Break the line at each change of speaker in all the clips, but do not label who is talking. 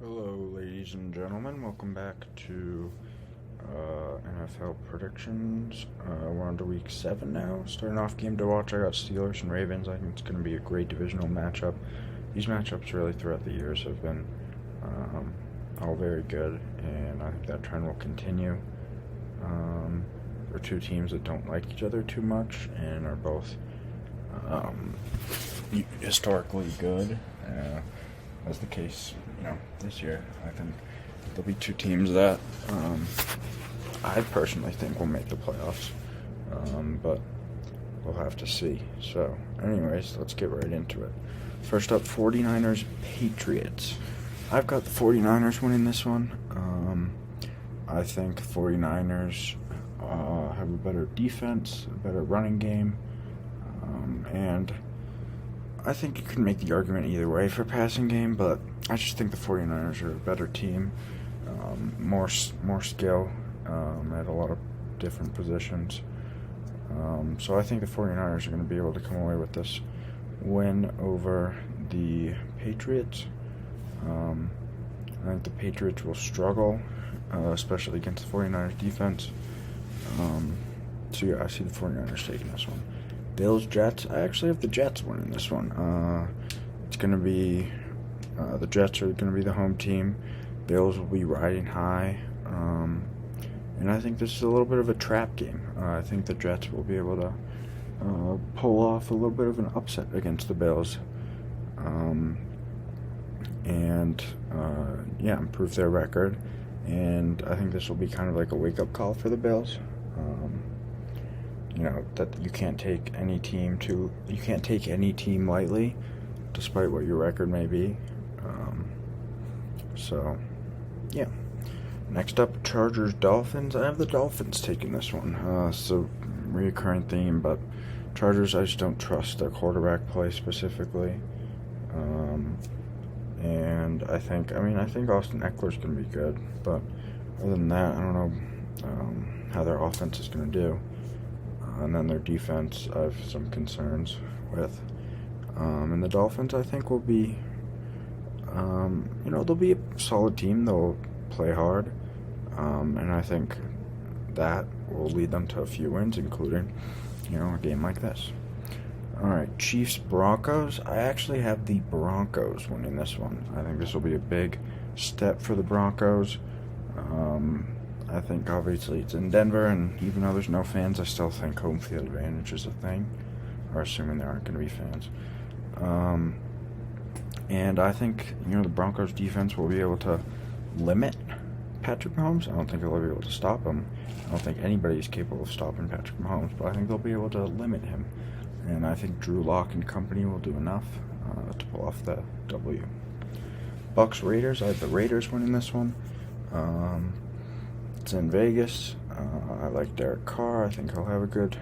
Hello, ladies and gentlemen. Welcome back to NFL predictions. We're on to week 7 now. Starting off game to watch, I got Steelers and Ravens. I think it's going to be a great divisional matchup. These matchups really throughout the years have been all very good, and I think that trend will continue. They're two teams that don't like each other too much and are both historically good. As the case, this year, I think there'll be two teams that I personally think will make the playoffs, but we'll have to see. So, anyways, let's get right into it. First up, 49ers, Patriots. I've got the 49ers winning this one. I think 49ers have a better defense, a better running game, and I think you can make the argument either way for passing game, but I just think the 49ers are a better team, more skill at a lot of different positions. So I think the 49ers are going to be able to come away with this win over the Patriots. I think the Patriots will struggle, especially against the 49ers defense. So yeah, I see the 49ers taking this one. Bills, Jets. I actually have the Jets winning this one. It's going to be, the Jets are going to be the home team. Bills will be riding high. And I think this is a little bit of a trap game. I think the Jets will be able to pull off a little bit of an upset against the Bills. Improve their record. And I think this will be kind of like a wake-up call for the Bills. That you can't take any team lightly, despite what your record may be. Next up, Chargers, Dolphins. I have the Dolphins taking this one. It's a reoccurring theme, but Chargers, I just don't trust their quarterback play specifically. And I think Austin Eckler's going to be good, but other than that, I don't know how their offense is going to do. And then their defense, I have some concerns with. And the Dolphins, I think, will be, they'll be a solid team. They'll play hard. And I think that will lead them to a few wins, including, a game like this. All right, Chiefs, Broncos. I actually have the Broncos winning this one. I think this will be a big step for the Broncos. I think obviously it's in Denver, and even though there's no fans, I still think home field advantage is a thing, or assuming there aren't going to be fans. And I think, the Broncos defense will be able to limit Patrick Mahomes. I don't think they'll be able to stop him. I don't think anybody is capable of stopping Patrick Mahomes, but I think they'll be able to limit him. And I think Drew Lock and company will do enough to pull off the W. Bucks, Raiders. I have the Raiders winning this one. It's in Vegas. I like Derek Carr. I think he'll have a good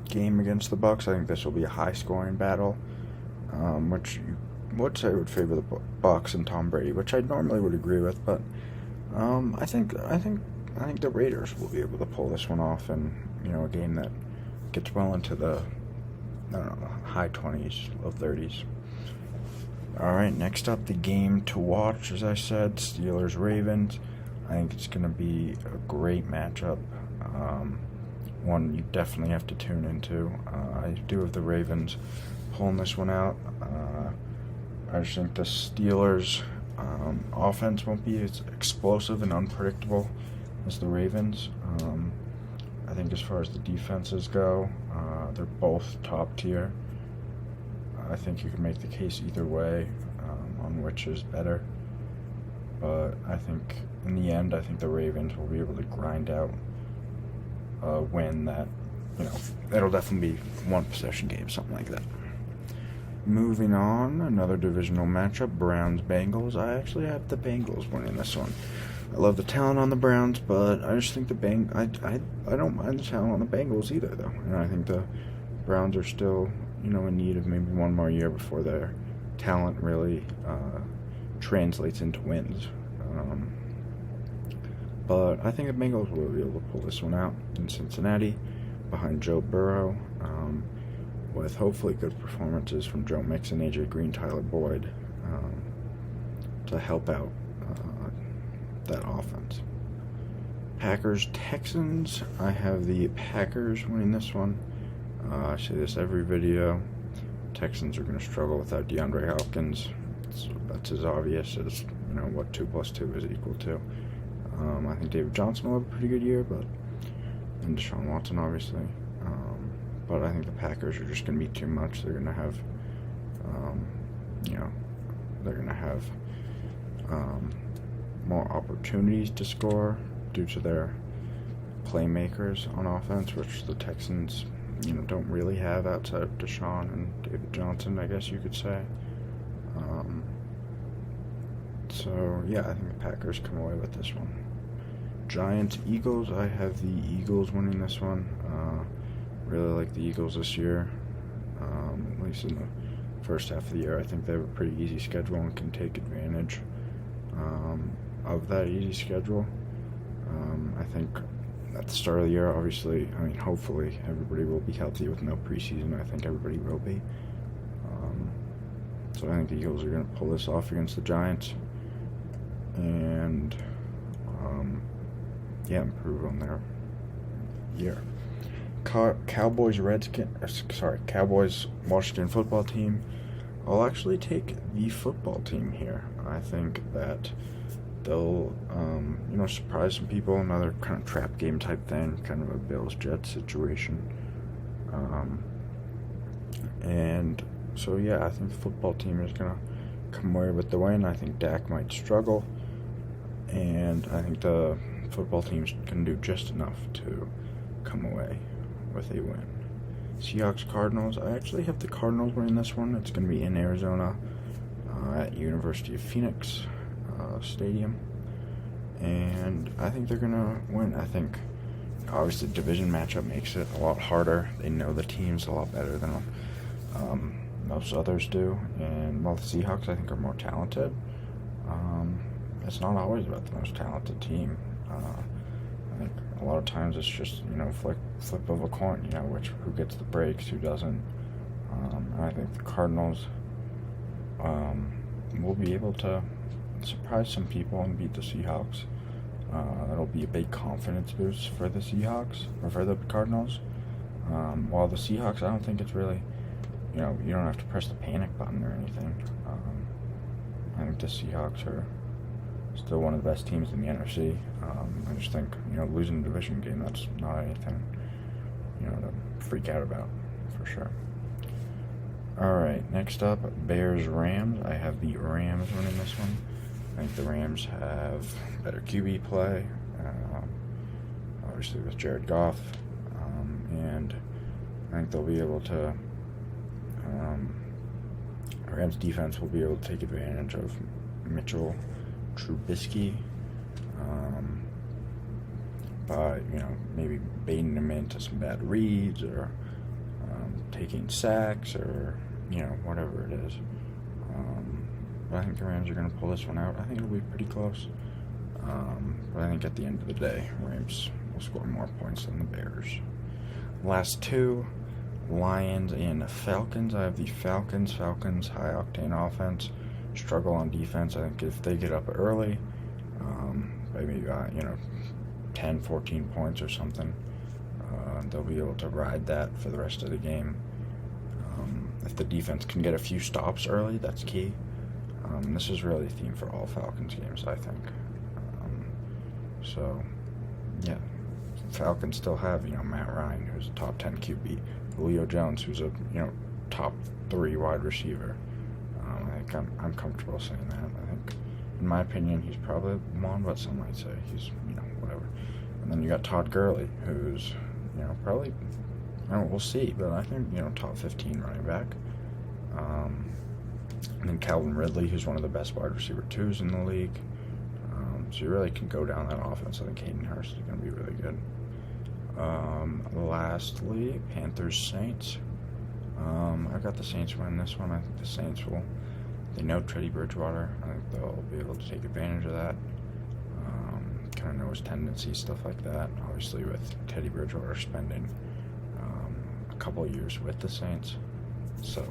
game against the Bucks. I think this will be a high-scoring battle, which you would say would favor the Bucks and Tom Brady, which I normally would agree with. But I think the Raiders will be able to pull this one off, and a game that gets well into the high 20s, low 30s. All right, next up, the game to watch. As I said, Steelers, Ravens. I think it's going to be a great matchup. One you definitely have to tune into. I do have the Ravens pulling this one out. I just think the Steelers' offense won't be as explosive and unpredictable as the Ravens. I think as far as the defenses go, they're both top tier. I think you can make the case either way on which is better. But I think in the end, I think the Ravens will be able to grind out a win that, it'll definitely be one possession game, something like that. Moving on, another divisional matchup, Browns-Bengals. I actually have the Bengals winning this one. I love the talent on the Browns, but I just think I don't mind the talent on the Bengals either, though. And I think the Browns are still, in need of maybe one more year before their talent really translates into wins. But I think the Bengals will be able to pull this one out in Cincinnati behind Joe Burrow, with hopefully good performances from Joe Mixon, AJ Green, Tyler Boyd, to help out that offense. Packers-Texans. I have the Packers winning this one. I say this every video. Texans are going to struggle without DeAndre Hopkins. So that's as obvious as, what 2 plus 2 is equal to. I think David Johnson will have a pretty good year, and Deshaun Watson, obviously. But I think the Packers are just going to be too much. They're going to have, more opportunities to score due to their playmakers on offense, which the Texans, don't really have outside of Deshaun and David Johnson, I guess you could say. So, yeah, I think the Packers come away with this one. Giants-Eagles, I have the Eagles winning this one. Really like the Eagles this year, at least in the first half of the year. I think they have a pretty easy schedule and can take advantage of that easy schedule. I think at the start of the year, obviously, hopefully everybody will be healthy with no preseason. I think everybody will be. So I think the Eagles are going to pull this off against the Giants and, improve on their year. Cowboys Washington football team. I'll actually take the football team here. I think that they'll surprise some people. Another kind of trap game type thing, kind of a Bills-Jets situation. And so I think the football team is gonna come away with the win. I think Dak might struggle, and I think the football team's can do just enough to come away with a win. Seahawks-Cardinals. I actually have the Cardinals winning this one. It's going to be in Arizona at University of Phoenix Stadium. And I think they're going to win. I think, obviously, the division matchup makes it a lot harder. They know the teams a lot better than most others do. And while the Seahawks, I think, are more talented, it's not always about the most talented team. I think a lot of times it's just, flip of a coin, who gets the breaks, who doesn't. And I think the Cardinals will be able to surprise some people and beat the Seahawks. That'll be a big confidence boost for the Seahawks, or for the Cardinals. While the Seahawks, I don't think it's really, you don't have to press the panic button or anything. I think the Seahawks are still one of the best teams in the NFC. I just think, losing the division game, that's not anything, to freak out about, for sure. Alright, next up, Bears-Rams. I have the Rams winning this one. I think the Rams have better QB play, obviously with Jared Goff, and I think they'll be able to, Rams defense will be able to take advantage of Mitchell Trubisky, by, maybe baiting him into some bad reads, or taking sacks, or, whatever it is. But I think the Rams are going to pull this one out. I think it'll be pretty close. But I think at the end of the day, Rams will score more points than the Bears. Last two, Lions and Falcons. I have the Falcons. Falcons, high-octane offense. Struggle on defense. I think if they get up early, maybe 10, 14 points or something, they'll be able to ride that for the rest of the game. If the defense can get a few stops early, that's key. This is really a theme for all Falcons games, I think. Falcons still have, Matt Ryan, who's a top 10 QB, Julio Jones, who's a, top 3 wide receiver. I think I'm comfortable saying that. I think, in my opinion, he's probably one, but some might say he's, whatever. And then you got Todd Gurley, who's, probably, we'll see, but I think, top 15 running back. And then Calvin Ridley, who's one of the best wide receiver 2s in the league. So you really can go down that offense. I think Hayden Hurst is going to be really good. Lastly, Panthers-Saints. I've got the Saints winning this one. I think the Saints they know Teddy Bridgewater. I think they'll be able to take advantage of that. Kind of know his tendencies, stuff like that. Obviously, with Teddy Bridgewater spending a couple of years with the Saints. So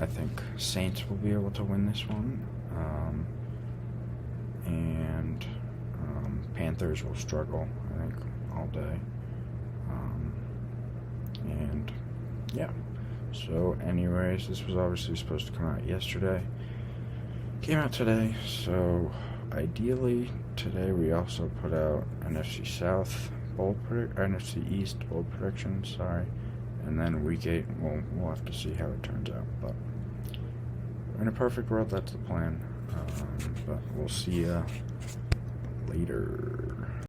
I think Saints will be able to win this one. And Panthers will struggle, I think, all day. And yeah. So, anyways, this was obviously supposed to come out yesterday. Came out today. So, ideally, today we also put out NFC South NFC East bold predictions. Sorry, and then week 8, we'll have to see how it turns out. But in a perfect world, that's the plan. But we'll see ya later.